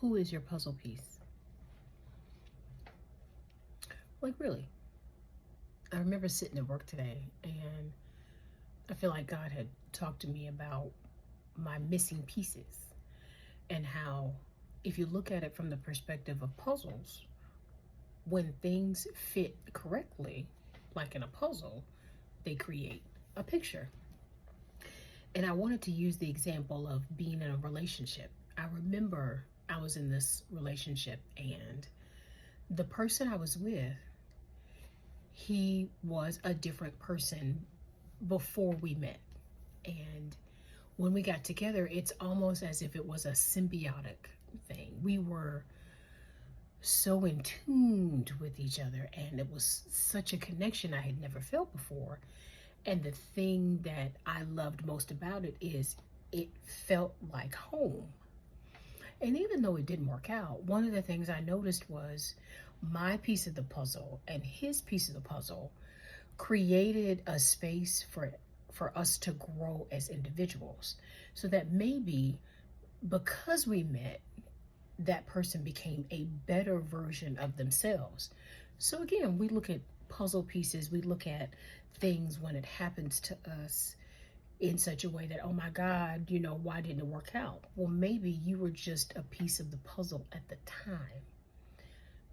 Who is your puzzle piece? Like, really? I remember sitting at work today and I feel like God had talked to me about my missing pieces and how, if you look at it from the perspective of puzzles, when things fit correctly, like in a puzzle, they create a picture. And I wanted to use the example of being in a relationship. I remember I was in this relationship and the person I was with, he was a different person before we met. And when we got together, it's almost as if it was a symbiotic thing. We were so in tuned with each other, and it was such a connection I had never felt before. And the thing that I loved most about it is it felt like home. And even though it didn't work out, one of the things I noticed was my piece of the puzzle and his piece of the puzzle created a space for us to grow as individuals, so that maybe because we met, that person became a better version of themselves. So again, we look at puzzle pieces, we look at things when it happens to us in such a way that, oh my God, why didn't it work out? Well, maybe you were just a piece of the puzzle at the time.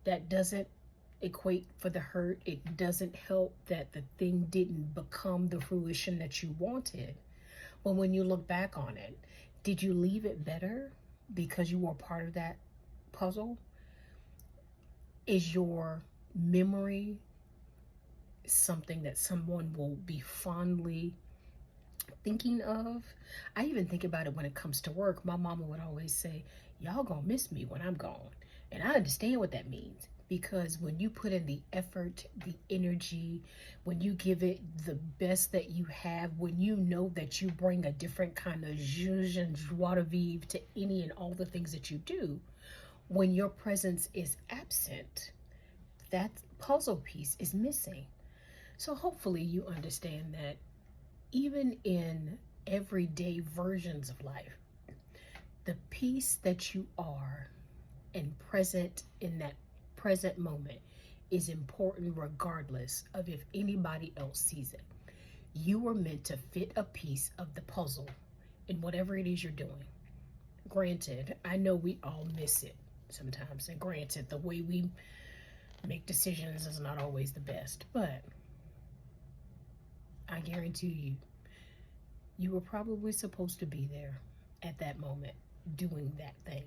That doesn't equate for the hurt. It doesn't help that the thing didn't become the fruition that you wanted. But when you look back on it, did you leave it better because you were part of that puzzle? Is your memory something that someone will be fondly thinking of? I even think about it when it comes to work. My mama would always say, y'all gonna miss me when I'm gone. And I understand what that means, because when you put in the effort, the energy, when you give it the best that you have, when you know that you bring a different kind of zhuzh and joie de vivre to any and all the things that you do, when your presence is absent, that puzzle piece is missing. So hopefully you understand that even in everyday versions of life, the piece that you are and present in that present moment is important regardless of if anybody else sees it. You were meant to fit a piece of the puzzle in whatever it is you're doing. Granted, I know we all miss it sometimes, and granted, the way we make decisions is not always the best, but I guarantee you, you were probably supposed to be there at that moment doing that thing.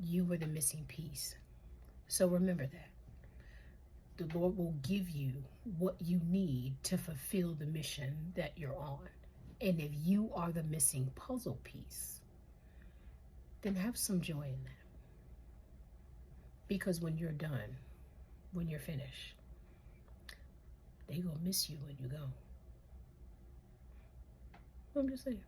You were the missing piece. So remember that. The Lord will give you what you need to fulfill the mission that you're on. And if you are the missing puzzle piece, then have some joy in that. Because when you're done, when you're finished, they gonna miss you when you go. I'm just saying.